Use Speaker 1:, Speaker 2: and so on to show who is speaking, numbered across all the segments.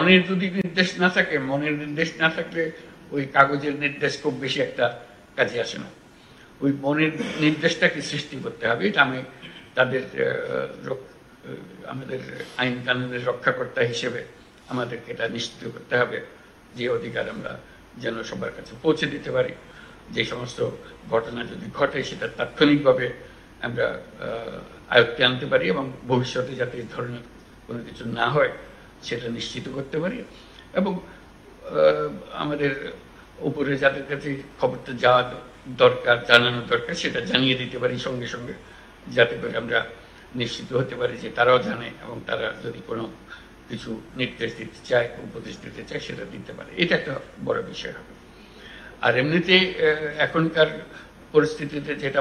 Speaker 1: মনের যদি নির্দেশ না থাকে, মনের নির্দেশ না থাকলে ওই কাগজের নির্দেশ খুব বেশি একটা কাজে আসে না। ওই মনের নির্দেশটাকে সৃষ্টি করতে হবে। এটা আমি তাদের আমাদের আইন কানুনের রক্ষাকর্তা হিসেবে আমাদেরকে এটা নিশ্চিত করতে হবে যে অধিকার আমরা যেন সবার কাছে পৌঁছে দিতে পারি। যে সমস্ত ঘটনা যদি ঘটে সেটা তাৎক্ষণিকভাবে আমরা আয়ত্তে আনতে পারি এবং ভবিষ্যতে যাতে এই ধরনের কোনো কিছু না হয় সেটা নিশ্চিত করতে পারি, এবং আমাদের উপরে যাদের কাছে খবরটা যাওয়া দরকার, জানানো দরকার, সেটা জানিয়ে দিতে পারি সঙ্গে সঙ্গে, যাতে করে আমরা নিশ্চিত হতে পারি যে তারাও জানে এবং তারা যদি কোনো কিছু নির্দেশ দিতে চায়, উপদেশ দিতে চায়, সেটা দিতে পারে। এটা একটা বড় বিষয় হবে। আর এমনিতে এখনকার পরিস্থিতিতে যেটা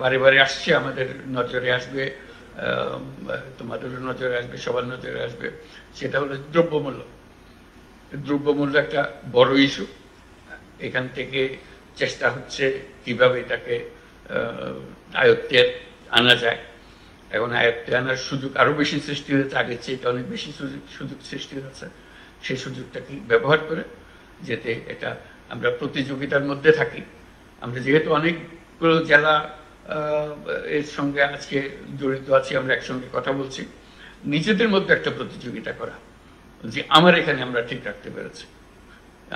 Speaker 1: বারে বারে আসছে, আমাদের নজরে আসবে, তোমাদেরও নজরে আসবে, সবার নজরে আসবে, সেটা হলো দ্রব্যমূল্য। দ্রব্যমূল্য একটা বড় ইস্যু। এখান থেকে চেষ্টা হচ্ছে কিভাবে এটাকে আয়ত্তে আনা যায়। এখন আয়ত্তে আনার সুযোগ আরো বেশি সৃষ্টি হয়েছে, আগের চেয়ে অনেক বেশি সুযোগ সৃষ্টি হয়েছে। সেই সুযোগটাকে ব্যবহার করে যাতে এটা আমরা প্রতিযোগিতার মধ্যে থাকি। আমরা যেহেতু অনেকগুলো জেলা এর সঙ্গে আজকে জড়িত আছি, আমরা একসঙ্গে কথা বলছি, নিজেদের মধ্যে একটা প্রতিযোগিতা করা যে আমার এখানে আমরা ঠিক রাখতে পেরেছি,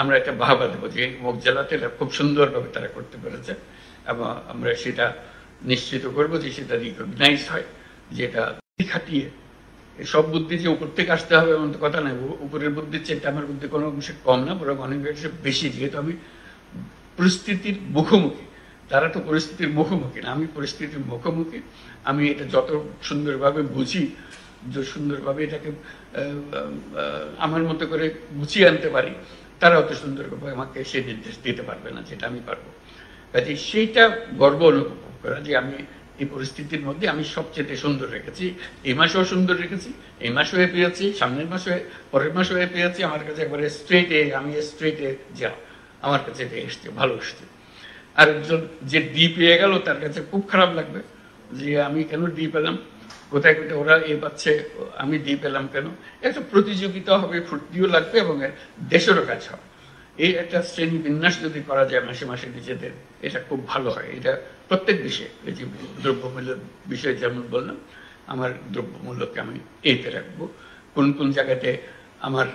Speaker 1: আমরা একটা বাহবা দেবো যে মুখ জেলাতে খুব সুন্দরভাবে তারা করতে পেরেছে, এবং আমরা সেটা নিশ্চিত করবো যে সেটা রিকগনাইজ হয়, যেটা খাটিয়ে সব বুদ্ধি যে উপর থেকে আসতে হবে এমন তো কথা নাই। উপরের বুদ্ধির চেয়ে আমার বুদ্ধি কোনো অংশে কম না, বরং অনেক অংশে বেশি, যেহেতু আমি পরিস্থিতির মুখোমুখি। তারা তো পরিস্থিতির মুখোমুখি না, আমি পরিস্থিতির মুখোমুখি। আমি এটা যত সুন্দরভাবে বুঝি, যে সুন্দরভাবে এটাকে আমার মতো করে গুছিয়ে আনতে পারি, তারা অত সুন্দরভাবে আমাকে সেই নির্দেশ দিতে পারবে না যেটা আমি পারবো। কাজে সেইটা গর্ব অনুভব করা যে আমি এই পরিস্থিতির মধ্যে আমি সবচেয়ে সুন্দর রেখেছি। এই মাসেও সুন্দর রেখেছি, এই মাসও পেয়েছি, সামনের মাসে, পরের মাসও পেয়েছি। আমার কাছে একবারে স্ট্রেট এ, আমি স্ট্রেট এ যা, আমার কাছে এটা এসছে, ভালো এসছে। আর একজন যে ডি পেয়ে গেল তার কাছে খুব খারাপ লাগবে যে আমি কেন ডি পেলাম, কোথায় কোথায় ওরা এ পাচ্ছে, আমি ডি পেলাম কেন। একটা প্রতিযোগিতা হবে, ফুর্তিও লাগবে, এবং দেশেরও কাজ হবে। এই একটা শ্রেণী বিন্যাস যদি করা যায় মাসে মাসে নিজেদের, এটা খুব ভালো হয়। এটা প্রত্যেক বিষয়ে, এই যে দ্রব্যমূল্যের বিষয়ে যেমন বললাম, আমার দ্রব্যমূল্যকে আমি এতে রাখবো। কোন কোন জায়গাতে আমার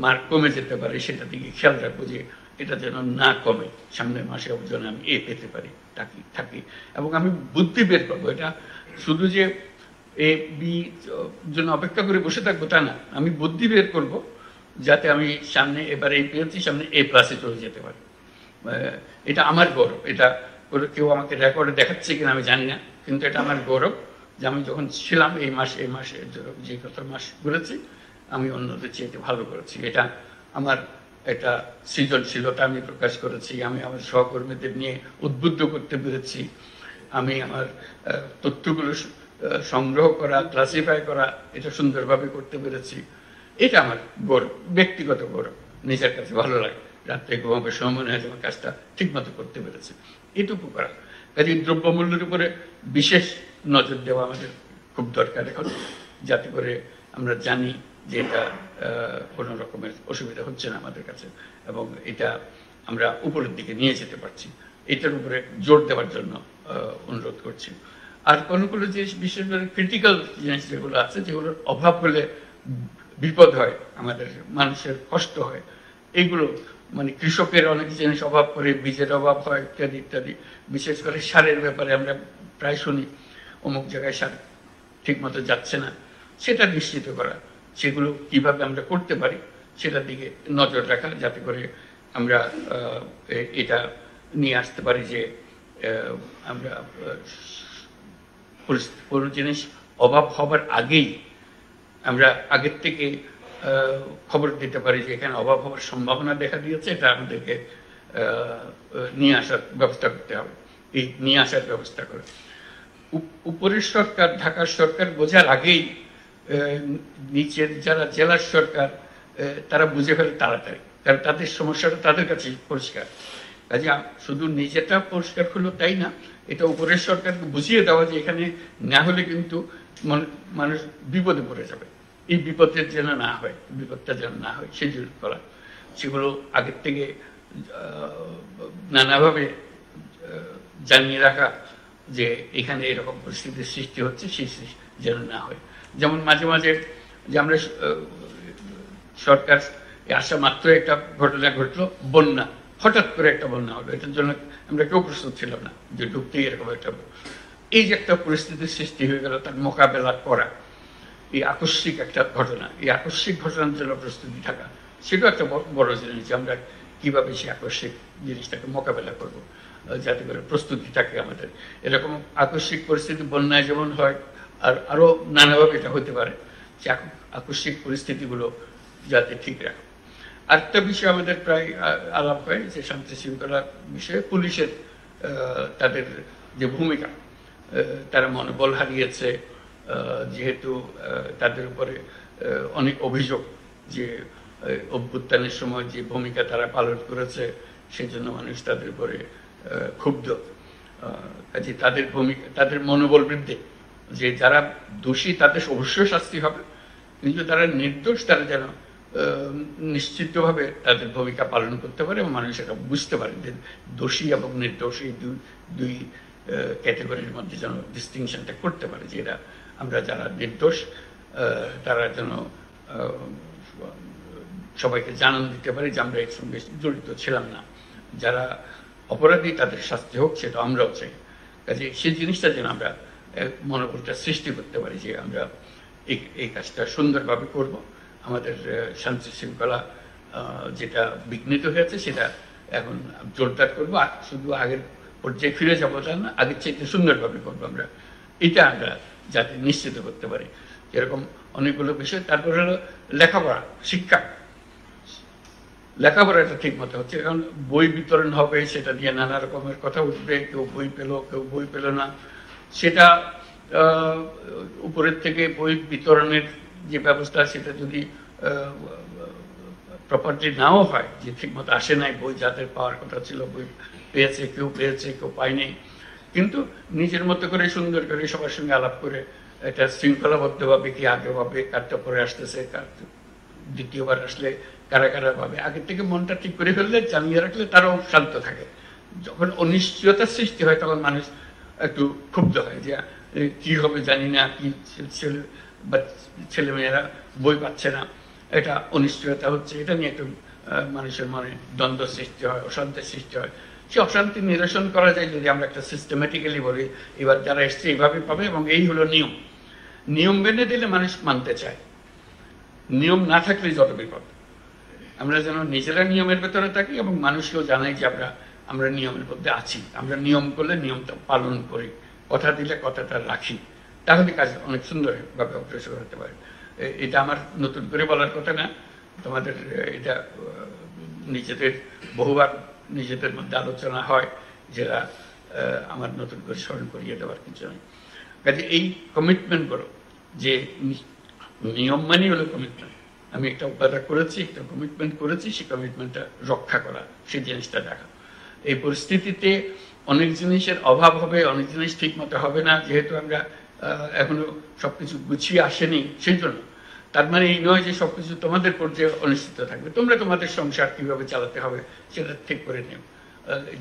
Speaker 1: মার্ক কমে যেতে পারে সেটা দিকে খেয়াল রাখবো, যে এটা যেন না কমে, সামনের মাসে যেন আমি এ পেতে পারি থাকি। এবং আমি বুদ্ধি বের করবো। এটা শুধু যে এ বি জন্য অপেক্ষা করে বসে থাকবো তা না, আমি বুদ্ধি বের করবো যাতে আমি সামনে এবার এই পেয়েছি, সামনে এ প্লাসে চলে যেতে পারি। এটা আমার গৌরব। এটা কেউ আমাকে রেকর্ডে দেখাচ্ছে কিনা আমি জানি না, কিন্তু এটা আমার গৌরব যে আমি যখন ছিলাম এই মাসে যে কত মাস ঘুরেছি, আমি অন্যদের চেয়ে ভালো করেছি। এটা আমার একটা সৃজনশীলতা আমি প্রকাশ করেছি, আমি আমার সহকর্মীদের নিয়ে উদ্বুদ্ধ করতে পেরেছি, আমি আমার তথ্যগুলো সংগ্রহ করা, ক্লাসিফাই করা, এটা সুন্দরভাবে করতে পেরেছি। এটা আমার গৌরব, ব্যক্তিগত গৌরব, নিজের কাছে ভালো লাগে। রাত্রে ঘুমাবার সময় মনে হয় আমার কাজটা ঠিক মতো করতে পেরেছে, এটুকু করা। কাজে দ্রব্যমূল্যের উপরে বিশেষ নজর দেওয়া আমাদের খুব দরকার এখন, যাতে করে আমরা জানি যে এটা কোনো রকমের অসুবিধা হচ্ছে না আমাদের কাছে, এবং এটা আমরা উপরের দিকে নিয়ে যেতে পারছি। এটার উপরে জোর দেওয়ার জন্য অনুরোধ করছি। আর কোনগুলো যে বিশেষভাবে ক্রিটিক্যাল জিনিস যেগুলো আছে, যেগুলোর অভাব হলে বিপদ হয়, আমাদের মানুষের কষ্ট হয়, এইগুলো মানে কৃষকের অনেক জিনিস অভাব করে, বীজের অভাব হয়, ইত্যাদি ইত্যাদি। বিশেষ করে সারের ব্যাপারে আমরা প্রায় শুনি অমুক জায়গায় সার ঠিক মতো যাচ্ছে না, সেটা নিশ্চিত করা, সেগুলো কিভাবে আমরা করতে পারি সেটার দিকে নজর রাখা, যাতে করে আমরা এটা নিয়ে আসতে পারি যে আমরা কোনো জিনিস অভাব হবার আগেই আমরা আগের থেকে খবর দিতে পারি যে এখানে অভাব হওয়ার সম্ভাবনা দেখা দিয়েছে, এটা আমাদেরকে নিয়ে আসার ব্যবস্থা করতে হবে। এই নিয়ে আসার ব্যবস্থা করে উপরের সরকার, ঢাকার সরকার বোঝার আগেই নিচের যারা জেলার সরকার তারা বুঝে ফেলে তাড়াতাড়ি, কারণ তাদের সমস্যাটা তাদের কাছে পরিষ্কার। কাজে শুধু নিজেটা পরিষ্কার হলো তাই না, এটা উপরের সরকারকে বুঝিয়ে দেওয়া যে এখানে না হলে কিন্তু মানুষ বিপদে পড়ে যাবে, এই বিপদের যেন না হয়, বিপদটা যেন না হয় সেই জন্য করা, সেগুলো আগের থেকে নানাভাবে জানিয়ে রাখা যে এখানে এরকম পরিস্থিতির সৃষ্টি হচ্ছে, সেই যেন না হয়। যেমন মাঝে মাঝে যে আমরা সরকার আসা মাত্র একটা ঘটনা ঘটলো, বন্যা, হঠাৎ করে একটা বন্যা হলো, এটার জন্য আমরা কেউ প্রস্তুত ছিলাম না যে ঢুকতেই এরকম একটা, এই যে একটা পরিস্থিতির সৃষ্টি হয়ে গেল, তার মোকাবেলা করা, এই আকস্মিক একটা ঘটনা, এই আকস্মিক ঘটনার জন্য প্রস্তুতি থাকা, সেটাও একটা বড় জিনিস যে আমরা কিভাবে সেই আকস্মিক জিনিসটাকে মোকাবেলা করব, যাতে করে প্রস্তুতি থাকে আমাদের। এরকম আকস্মিক পরিস্থিতি বন্যায় যেমন হয়, আর আরো নানাভাবে এটা হতে পারে, যে আকস্মিক পরিস্থিতিগুলো যাতে ঠিক রাখা। আরেকটা বিষয় আমাদের প্রায় আলাপ হয় যে শান্তি শৃঙ্খলা বিষয়ে পুলিশের তাদের যে ভূমিকা, তারা মনোবল হারিয়েছে, যেহেতু তাদের উপরে অনেক অভিযোগ যে অভ্যুত্থানের সময় যে ভূমিকা তারা পালন করেছে সেই জন্য মানুষ তাদের উপরে ক্ষুব্ধ। কাজে তাদের ভূমিকা, তাদের মনোবল বৃদ্ধি, যে যারা দোষী তাদের অবশ্যই শাস্তি হবে, কিন্তু তারা নির্দোষ, তারা যেন নিশ্চিতভাবে তাদের ভূমিকা পালন করতে পারে এবং মানুষ এটা বুঝতে পারে যে দোষী এবং নির্দোষ এই দুই ক্যাটাগরির মধ্যে যেন ডিস্টিংশনটা করতে পারে, যে এরা আমরা যারা নির্দোষ তারা যেন সবাইকে জানান দিতে পারে যে আমরা এর সঙ্গে জড়িত ছিলাম না, যারা অপরাধী তাদের শাস্তি হোক, সেটা আমরাও চাই। কাজে সেই জিনিসটা যেন আমরা মনোবলটা সৃষ্টি করতে পারি যে আমরা এই কাজটা সুন্দরভাবে করব, আমাদের শান্তি শৃঙ্খলা যেটা বিঘ্নিত হয়েছে সেটা এখন জোরদার করবো, শুধু আগের পর্যায়ে ফিরে যাবো তা না, আগের চাইতে সুন্দরভাবে করবো আমরা, এটা আমরা যাতে নিশ্চিত করতে পারি। এরকম অনেকগুলো বিষয়। তারপর হলো লেখাপড়া, শিক্ষা, লেখাপড়াটা ঠিক মতো হচ্ছে, কারণ বই বিতরণ হবে, সেটা নিয়ে নানা রকমের কথা উঠবে, কেউ বই পেলো কেউ বই পেল না, সেটা উপরের থেকে বই বিতরণের যে ব্যবস্থা সেটা যদি প্রপারলি নাও হয়, যে ঠিক মতো আসে নাই বই, যাদের পাওয়ার কথা ছিল বই পেয়েছে, কেউ পায়নি, কিন্তু নিজের মতো করে সুন্দর করে সবার সঙ্গে আলাপ করে এটা শৃঙ্খলাবদ্ধভাবে কি আগে ভাবে কারটা পরে আসতেছে, কার দ্বিতীয়বার আসলে কারা কারা ভাবে, আগের থেকে মনটা ঠিক করে ফেললে, জানিয়ে রাখলে তারাও শান্ত থাকে। যখন অনিশ্চয়তার সৃষ্টি হয় তখন মানুষ একটু ক্ষুব্ধ হয় যে কি হবে জানি না, কি ছেলে মেয়েরা বই পাচ্ছে না, এটা অনিশ্চয়তা হচ্ছে, এটা নিয়ে একটু মানুষের মনে দ্বন্দ্ব সৃষ্টি হয়, অশান্তির সৃষ্টি হয়। সে অশান্তি নিরসন করা যায় যদি আমরা একটা সিস্টেমেটিক্যালি বলি এবার যারা এসছে এইভাবে পাবে এবং এই হলো নিয়ম, নিয়ম মেনে দিলে মানুষ মানতে চায়, নিয়ম না থাকলে যত বিপদ। আমরা যেন নিজেরা নিয়মের ভেতরে থাকি এবং মানুষকেও জানাই যে আমরা নিয়মের মধ্যে আছি, আমরা নিয়ম করলে নিয়মটা পালন করি, কথা দিলে কথাটা রাখি, তাহলে কাজ অনেক সুন্দরভাবে অগ্রসর হতে পারে। এটা আমার নতুন করে বলার কথা না, তোমাদের এটা নিজেদের বহুবার নিজেদের মধ্যে আলোচনা হয়, যেটা আমার নতুন করে স্মরণ করিয়ে দেওয়ার কিছু নয়। কাজে এই কমিটমেন্ট করো, যে নিয়ম মানি হলো কমিটমেন্ট, আমি একটা উপাদান করেছি, একটা কমিটমেন্ট করেছি, সেই কমিটমেন্টটা রক্ষা করা, সেই জিনিসটা দেখা। এই পরিস্থিতিতে অনেক জিনিসের অভাব হবে, অনেক জিনিস ঠিক মতো হবে না, যেহেতু আমরা এখনো সবকিছু গুছিয়ে আসেনি, সেই জন্য। তার মানে এই নয় যে সবকিছু তোমাদের পর্যায়ে অনিশ্চিত থাকবে, তোমরা তোমাদের সংসার কিভাবে চালাতে হবে সেটা ঠিক করে নিও।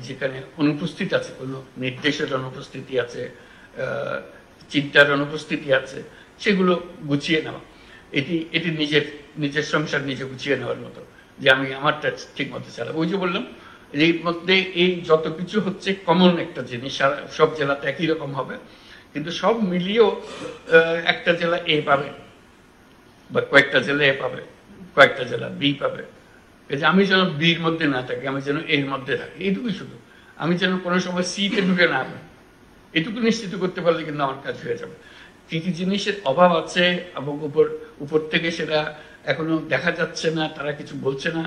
Speaker 1: যেখানে অনুপস্থিত আছে, কোনো নির্দেশের অনুপস্থিতি আছে, চিন্তার অনুপস্থিতি আছে, সেগুলো গুছিয়ে নেওয়া, এটি নিজের সংসার নিজে গুছিয়ে নেওয়ার মতো, যে আমি আমারটা ঠিক মতো চালাবো। ওই যে বললাম, এর মধ্যে এই যত কিছু হচ্ছে কমন একটা জিনিস, সব জেলাতে একই রকম হবে, কিন্তু সব মিলিয়েও একটা জেলা এ পাবে, বা কয়েকটা জেলা এ পাবে, কয়েকটা জেলা বি পাবে। আমি যেন বির মধ্যে না থাকি, আমি যেন এর মধ্যে থাকি, এইটুকুই শুধু। আমি যেন কোনো সময় সিতে ঢুকে না পাই, এটুকু নিশ্চিত করতে পারলে কিন্তু আমার কাজ হয়ে যাবে। কি কি জিনিসের অভাব আছে এবং উপর থেকে সেটা এখনো দেখা যাচ্ছে না, তারা কিছু বলছে না,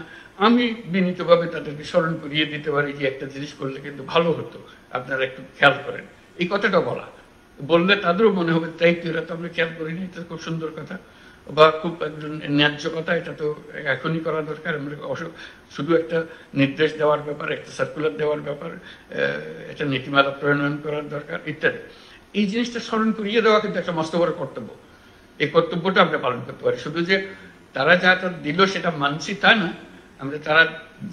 Speaker 1: আমি বিনীতভাবে তাদেরকে স্মরণ করিয়ে দিতে পারি যে একটা জিনিস করলে কিন্তু ভালো হতো, আপনারা একটু খেয়াল করেন, এই কথাটা বললে তাদেরও মনে হবে তাই তো, এরা তো আমরা খেয়াল করিনি, এটা খুব সুন্দর কথা বা খুব একজন ন্যায্য কথা, এটা তো এখনই করা দরকার। আমরা শুধু একটা নির্দেশ দেওয়ার ব্যাপার, একটা সার্কুলার দেওয়ার ব্যাপার, একটা নীতিমালা প্রণয়ন করার দরকার ইত্যাদি। এই জিনিসটা স্মরণ করিয়ে দেওয়া কিন্তু একটা মস্ত বড় কর্তব্য, এই কর্তব্যটা আমরা পালন করতে পারি। শুধু যে তারা যাটা দিল সেটা মানছি তা না, আমরা তারা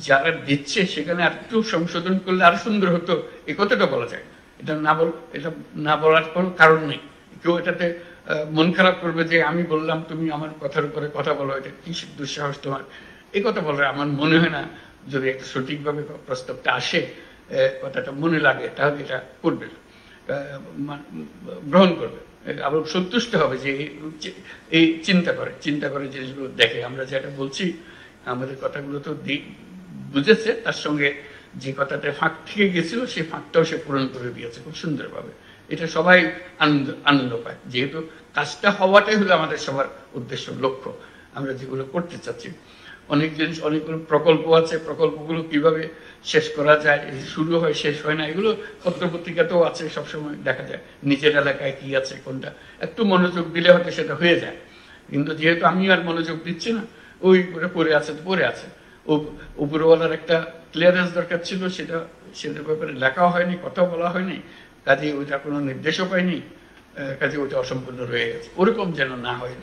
Speaker 1: যারা দিচ্ছে সেখানে আর একটু সংশোধন করলে আরো সুন্দর হতো, এই কথাটা বলা যায়। এটা না বলার কোনো কারণ নেই। কেউ এটাতে মন খারাপ করবে যে আমি বললাম তুমি আমার কথার উপরে কথা বলো, এটা কি দুঃসাহস তোমার, এই কথা বলে আমার মনে হয় না। যদি একটা সঠিকভাবে প্রস্তাবটা আসে, কথাটা মনে লাগে, তাহলে এটা করবে, গ্রহণ করবে, আবার সন্তুষ্ট হবে যে এই চিন্তা করে জিনিসগুলো দেখে। আমরা যেটা বলছি আমাদের কথাগুলো তো বুঝেছে, তার সঙ্গে যে কথাটা ফাঁক থেকে গেছিল সেই ফাঁকটাও সে পূরণ করে দিয়েছে খুব সুন্দরভাবে। এটা সবাই আনন্দ পায়, যেহেতু কাজটা হওয়াটাই হলো আমাদের সবার উদ্দেশ্য, লক্ষ্য। আমরা যেগুলো করতে চাচ্ছি, অনেক জিনিস, অনেকগুলো প্রকল্প আছে, প্রকল্পগুলো কিভাবে শেষ করা যায়, শুরু হয় শেষ হয় না, এগুলো পত্রপত্রিকাতেও আছে, সবসময় দেখা যায় নিজের এলাকায় কি আছে কোনটা, একটু মনোযোগ দিলে হয়তো সেটা হয়ে যায়। কিন্তু যেহেতু আমি আর মনোযোগ দিচ্ছি না, ওই পড়ে আছে তো পড়ে আছে। উপরওয়ালার একটা ক্লিয়ারেন্স দরকার ছিল, সেটার ব্যাপারে লেখাও হয়নি, কথাও বলা হয়নি, কাজে ওইটা কোনো নির্দেশও পাইনি, কাজে ওইটা অসম্পূর্ণ রয়ে গেছে। ওরকম যেন না হয়,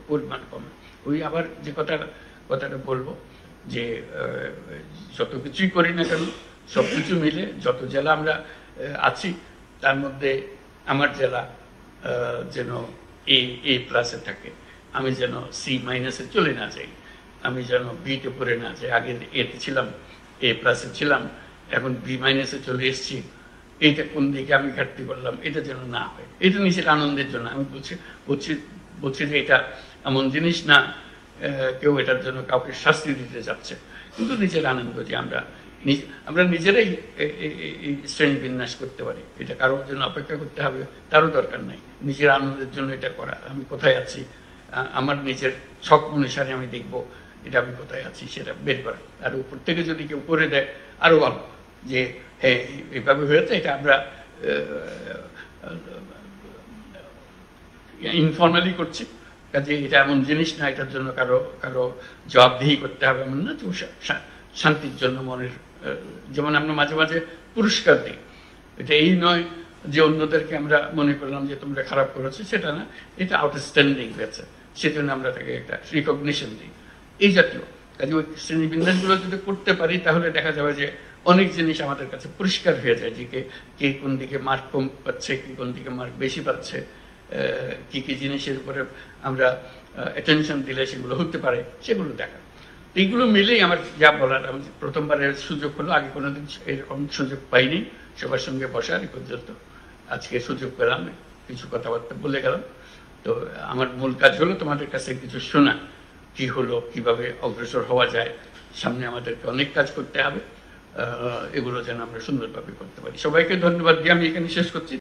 Speaker 1: পরিমাণ কমে। ওই আবার যে কথাটা বলবো যে যত কিছুই করি না কেন, সবকিছু মিলে যত জেলা আমরা আছি তার মধ্যে আমার জেলা যেন A+ থাকে, আমি যেন C- চলে না যাই, আমি যেন B-তে পড়ে না যাই। আগে A-তে ছিলাম, A+ ছিলাম, এখন B- চলে এসেছি। এইটা কোন দিকে আমি ঘাটতি করলাম, এটা যেন না হয়। এটা নিজের আনন্দের জন্য আমি বলছি যে এটা এমন জিনিস না কেউ এটার জন্য কাউকে শাস্তি দিতে যাচ্ছে, কিন্তু নিজের আনন্দ যে আমরা নিজেরাই এই শ্রেণী বিন্যাস করতে পারি। এটা কারোর জন্য অপেক্ষা করতে হবে তারও দরকার নাই, নিজের আনন্দের জন্য এটা করা। আমি কোথায় আছি, আমার নিজের শখ অনুসারে আমি দেখবো এটা আমি কোথায় আছি, সেটা বের করা। আর উপর থেকে যদি কেউ করে দেয় আরো ভালো, যে হ্যাঁ এইভাবে হয়েছে, এটা আমরা ইনফর্মালি করছি, কাজে এটা এমন জিনিস না এটার জন্য কারো জবাবদিহি করতে হবে, এমন না। তো শান্তির জন্য মনের, যেমন আমরা মাঝে মাঝে পুরস্কার দিই, এটা এই নয় যে অন্যদেরকে আমরা মনে করলাম যে তোমরা খারাপ করেছো, সেটা না, এটা আউটস্ট্যান্ডিং হয়েছে, সেজন্য আমরা তাকে একটা রিকগনিশন দিই, এই জাতীয়। কাজে ওই শ্রেণীবিন্যাসগুলো যদি করতে পারি তাহলে দেখা যাবে যে অনেক জিনিস আমাদের কাছে পরিষ্কার হয়ে যায়, যে কে কোন দিকে মার্ক কম পাচ্ছে, কি কোন দিকে মার্ক বেশি পাচ্ছে, কি কি জিনিসের উপরে আমরা অ্যাটেনশন দিলে সেগুলো হতে পারে, সেগুলো দেখা। এইগুলো মিলেই আমার যা বলার, আমি প্রথমবারের সুযোগ হলো, আগে কোনোদিন এরকম সুযোগ পাইনি সবার সঙ্গে বসার এই পর্যন্ত। আজকে সুযোগ পেলাম, কিছু কথাবার্তা বলে গেলাম। তো আমার মূল কাজ হলো তোমাদের কাছে কিছু শোনা, কি হলো, কিভাবে অগ্রসর হওয়া যায়, সামনে আমাদেরকে অনেক কাজ করতে হবে, এগুলো যেন আমরা সুন্দরভাবে করতে পারি। সবাইকে ধন্যবাদ দিয়ে আমি এখানে শেষ করছি।